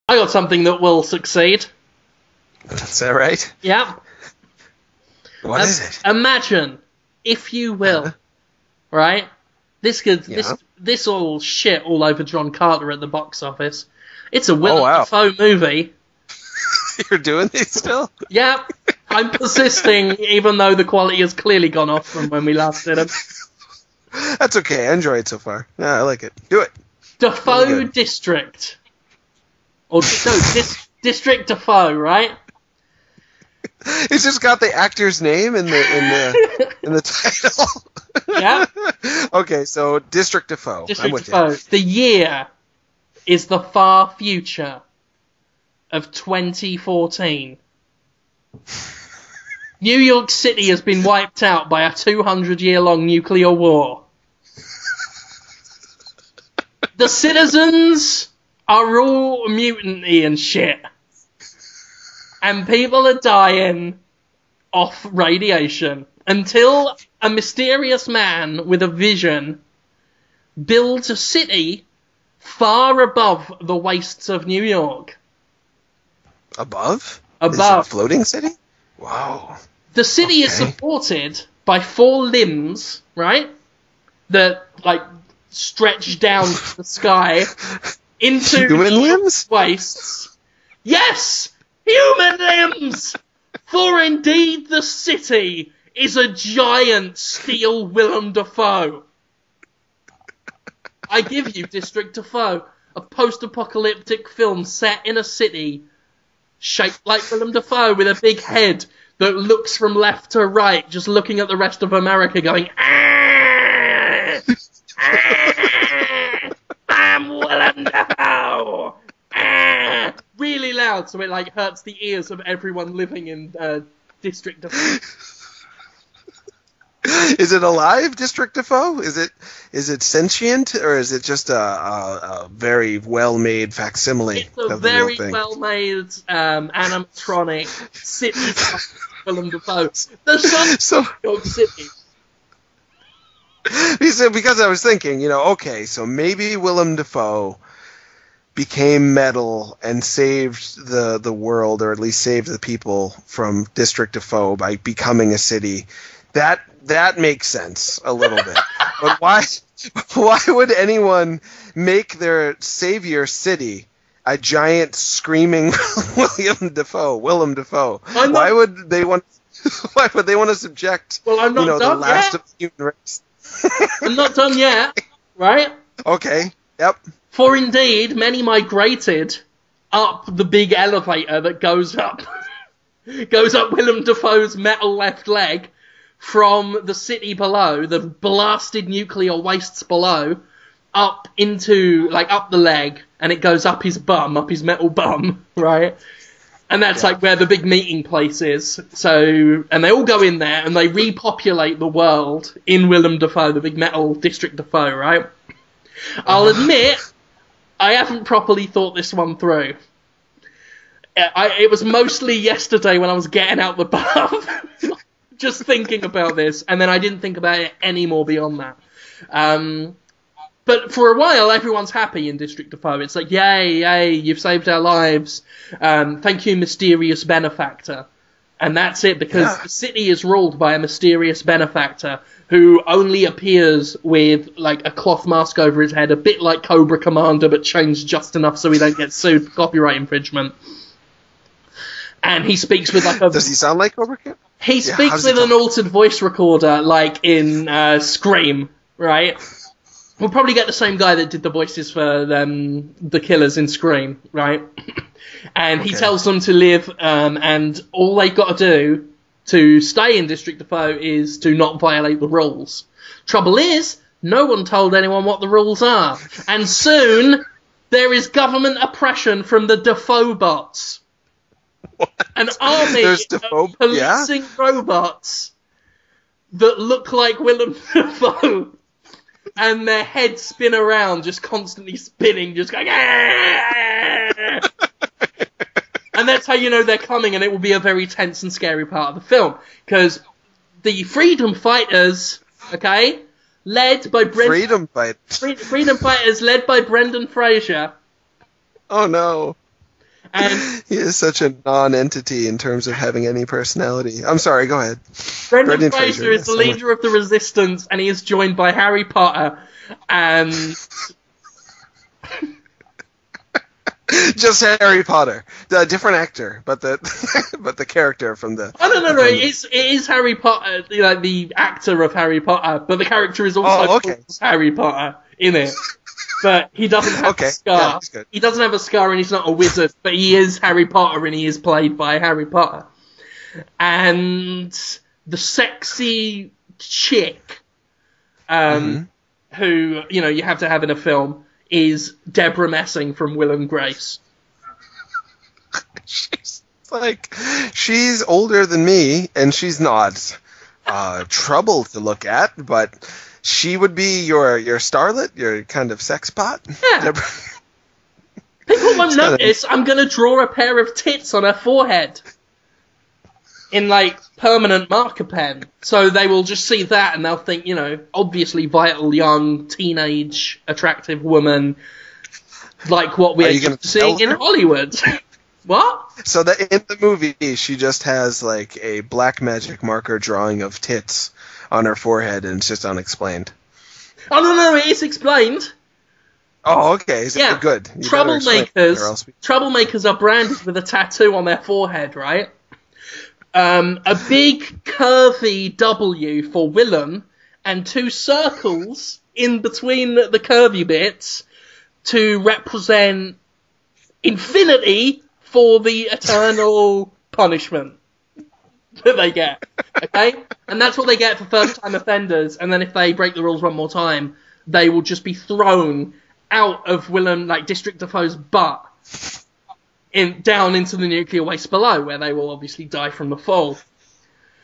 I got something that will succeed. Is that right? Yeah. What is it? Imagine, if you will, right? This all shit all over John Carter at the box office. It's a Willem Dafoe movie. You're doing these still? Yeah, I'm persisting, even though the quality has clearly gone off from when we last did it. That's okay. I enjoy it so far. Yeah, I like it. Do it. Dafoe District. Or, no, District Dafoe, right? It's just got the actor's name in the title. Yeah. Okay, so District Dafoe. District I'm with Dafoe. you. The year is the far future of 2014. New York City has been wiped out by a 200-year-long nuclear war. The citizens are all mutanty and shit. And people are dying off radiation until a mysterious man with a vision builds a city far above the wastes of New York. Above? Above. Is it a floating city? Wow. The city is supported by 4 limbs, right? That, like, stretch down to the sky into human limbs? Wastes. Yes! Human limbs! For indeed the city is a giant steel Willem Dafoe. I give you District Dafoe, a post-apocalyptic film set in a city shaped like Willem Dafoe with a big head that looks from left to right, just looking at the rest of America going, ah, ah, I'm Willem Dafoe! Ah, really loud, so it like hurts the ears of everyone living in District Dafoe. Is it alive, District Dafoe? Is it sentient, or is it just a very well-made facsimile? It's a very well-made animatronic city Willem Dafoe. The sun of New York City. Because I was thinking, okay, so maybe Willem Dafoe became metal and saved the world, or at least saved the people from District Dafoe by becoming a city. That makes sense a little bit. But why would anyone make their savior city a giant screaming Willem Dafoe? Why would they want to subject the last of the human race? I'm not done yet, right? Okay. Yep. For indeed, many migrated up the big elevator that goes up Willem Dafoe's metal left leg from the city below, the blasted nuclear wastes below, up into, up the leg, and it goes up his metal bum, right? And that's where the big meeting place is. So, and they all go in there, and they repopulate the world in Willem Dafoe, the big metal District Dafoe, right? I'll admit, I haven't properly thought this one through. It was mostly yesterday when I was getting out the bath, just thinking about this, and then I didn't think about it anymore beyond that. But for a while, everyone's happy in District Dafoe. It's like, yay, you've saved our lives. Thank you, mysterious benefactor. And that's it, because the city is ruled by a mysterious benefactor who only appears with, a cloth mask over his head, a bit like Cobra Commander, but changed just enough so he don't get sued for copyright infringement. And he speaks with, Does he sound like Cobra Commander? He speaks with an altered voice recorder, like in Scream, right? We'll probably get the same guy that did the voices for the killers in Scream, right? And he tells them to live, and all they've got to do to stay in District Dafoe is to not violate the rules. Trouble is, no one told anyone what the rules are. And soon, there is government oppression from the Dafoe bots. What? An army of policing robots that look like Willem Dafoe. And their heads spin around, just constantly spinning, just going, Aah! And that's how you know they're coming, and it will be a very tense and scary part of the film. Because the freedom fighters, led by Freedom fighters led by Brendan Fraser. Oh no. And he is such a non-entity in terms of having any personality. I'm sorry, go ahead. Brendan Fraser is the leader of the Resistance, and he is joined by Harry Potter and... Just Harry Potter, a different actor, but the character from the. Oh no! It is Harry Potter, like the actor of Harry Potter, but the character is also Harry Potter in it. But he doesn't have a scar. Yeah, he doesn't have a scar, and he's not a wizard. But he is Harry Potter, and he is played by Harry Potter. And the sexy chick, who you have to have in a film, is Deborah Messing from Will and Grace. She's older than me, and she's not trouble to look at, but she would be your starlet, your kind of sex pot. Yeah. People won't notice I'm going to draw a pair of tits on her forehead in, like, permanent marker pen. So they will just see that and they'll think, obviously vital, young, teenage, attractive woman, like what we're seeing in Hollywood. What? So that in the movie, she just has, like, a black magic marker drawing of tits on her forehead and it's just unexplained. Oh, no, it is explained. Oh, okay. Yeah. Good. Troublemakers are branded with a tattoo on their forehead, right? A big curvy W for Willem and 2 circles in between the curvy bits to represent infinity for the eternal punishment that they get. Okay? And that's what they get for first-time offenders, and then if they break the rules one more time, they will just be thrown out of District Defoe's butt down into the nuclear waste below, where they will obviously die from the fall.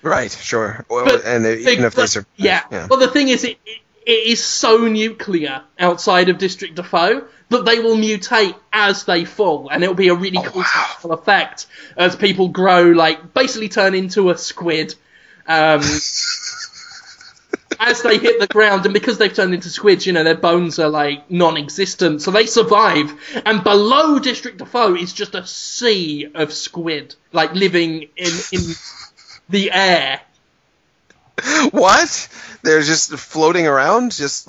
Right, sure. Even if they survive. Yeah. Well, the thing is, it is so nuclear outside of District Defoe that they will mutate as they fall, and it'll be a really cool effect as people grow, basically turn into a squid as they hit the ground, and because they've turned into squids, their bones are, non-existent, so they survive, and below District Defoe is just a sea of squid, living in the air. What? They're just floating around, just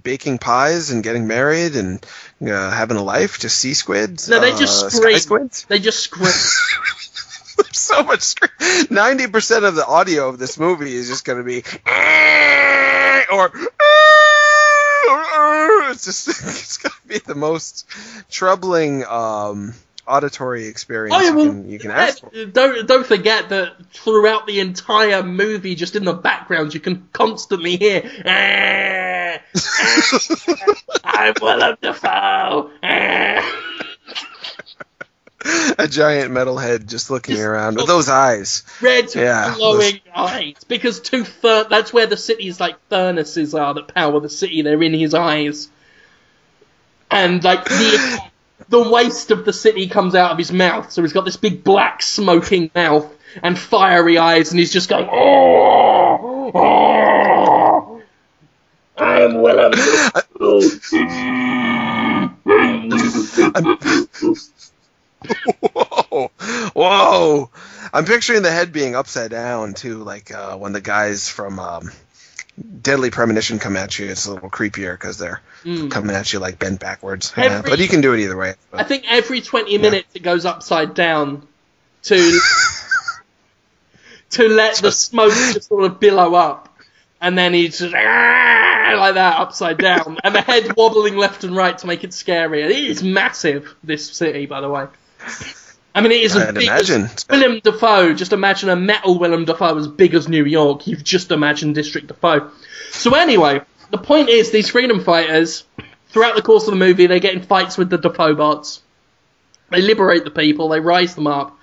baking pies and getting married and having a life, just sea squids? No, they just scream. Sky squids? They just scream. There's so much scream. 90% of the audio of this movie is just going to be or it's going to be the most troubling auditory experience you can ask for. Don't forget that throughout the entire movie, just in the background, you can constantly hear I'm Willem Dafoe. A giant metal head just looking around with those eyes. Red, glowing eyes. Because that's where the city's furnaces are that power the city. They're in his eyes. And the waste of the city comes out of his mouth. So he's got this big black smoking mouth and fiery eyes, and he's just going, oh, I'm Willem. Whoa! I'm picturing the head being upside down too, when the guys from Deadly Premonition come at you. It's a little creepier because they're coming at you bent backwards. But you can do it either way. I think every 20 minutes it goes upside down to let the smoke just sort of billow up, and then he's just like that upside down, and the head wobbling left and right to make it scarier. It is massive, this city, by the way. I mean, it is as big as Willem Dafoe. Just imagine a metal Willem Dafoe as big as New York. You've just imagined District Defoe. So anyway, the point is, these freedom fighters, throughout the course of the movie, they get in fights with the Dafoe bots. They liberate the people, they rise them up,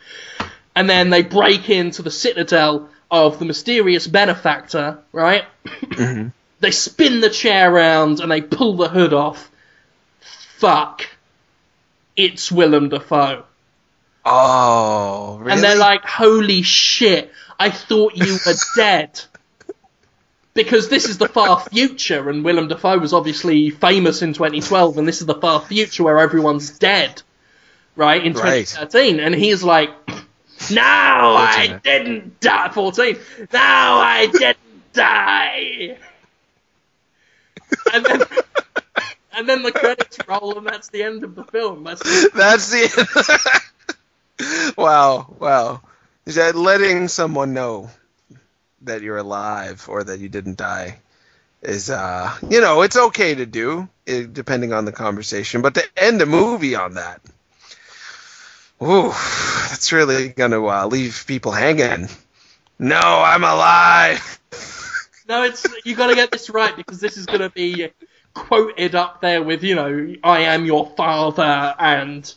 and then they break into the citadel of the mysterious benefactor, right? Mm-hmm. They spin the chair around and they pull the hood off. Fuck. It's Willem Dafoe. Oh, really? And they're like, holy shit, I thought you were dead. Because this is the far future, and Willem Dafoe was obviously famous in 2012, and this is the far future where everyone's dead. right, in 2013, and he's like, no, I didn't die. 14. No, I didn't die. And then the credits roll, and that's the end of the film. That's the end. Wow. Is that letting someone know that you're alive or that you didn't die is, it's okay to do, depending on the conversation. But to end a movie on that, ooh, that's really going to leave people hanging. No, I'm alive. No, you got to get this right, because this is going to be quoted up there with, I am your father and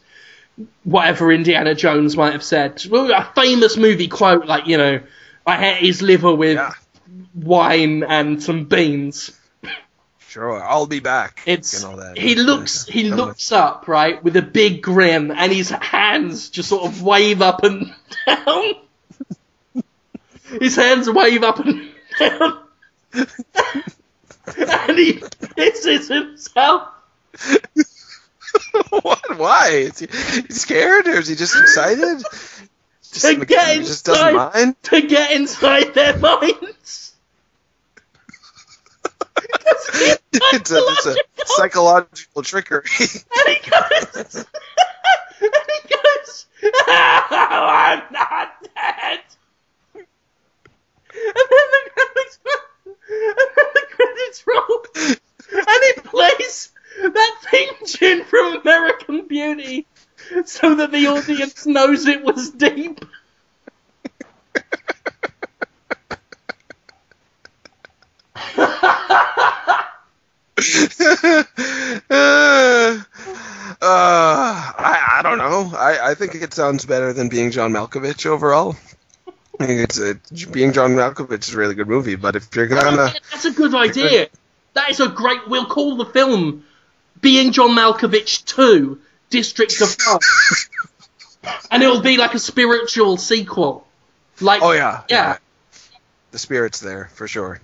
whatever Indiana Jones might have said. Well, a famous movie quote like, I ate his liver with wine and some beans. Sure, I'll be back. He looks up, right, with a big grin, and his hands just sort of wave up and down. His hands wave up and down. And he pisses himself. What? Why? Is he scared, or is he just excited? To get inside their minds. It's a psychological trickery. And he goes, oh, I'm not dead. And then the credits roll, and he plays that theme tune from American Beauty, so that the audience knows it was deep. I don't know. I think it sounds better than Being John Malkovich overall. I think Being John Malkovich is a really good movie, but if you're gonna... That's a good idea. That is a great... We'll call the film Being John Malkovich 2, District of Love. And it'll be like a spiritual sequel. Like, oh, yeah. The spirit's there, for sure.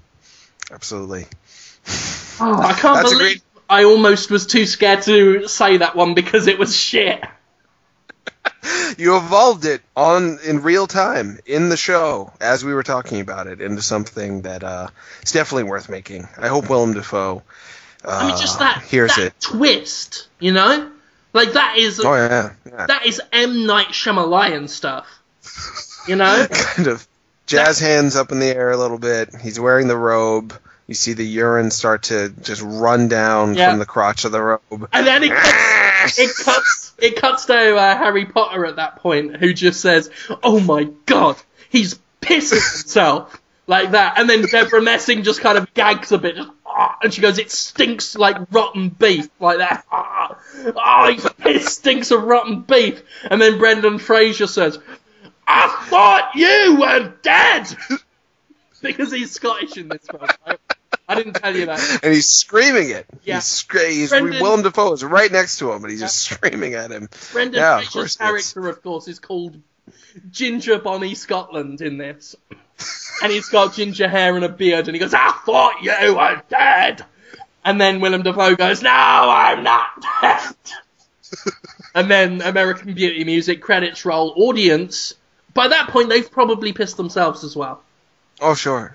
Absolutely. Oh, I can't believe I almost was too scared to say that one because it was shit. You evolved it in real time in the show as we were talking about it into something that is definitely worth making. I hope Willem Dafoe just that hears it. Twist, like that is that is M. Night Shyamalan stuff, kind of jazz hands up in the air a little bit. He's wearing the robe. You see the urine start to just run down from the crotch of the robe. And then it cuts to Harry Potter at that point, who just says, oh my god, he's pissing himself, like that. And then Deborah Messing just kind of gags a bit, and she goes, it stinks like rotten beef, like that. His piss stinks of rotten beef. And then Brendan Fraser says, I thought you were dead! Because he's Scottish in this film, right? I didn't tell you that. And he's screaming it. Yeah. Willem Dafoe is right next to him, and he's just screaming at him. Brendan Fraser's character, of course, is called Ginger Bonnie Scotland in this. And he's got ginger hair and a beard, and he goes, I thought you were dead! And then Willem Dafoe goes, no, I'm not dead! And then American Beauty music, credits roll, audience. By that point, they've probably pissed themselves as well. Oh, sure.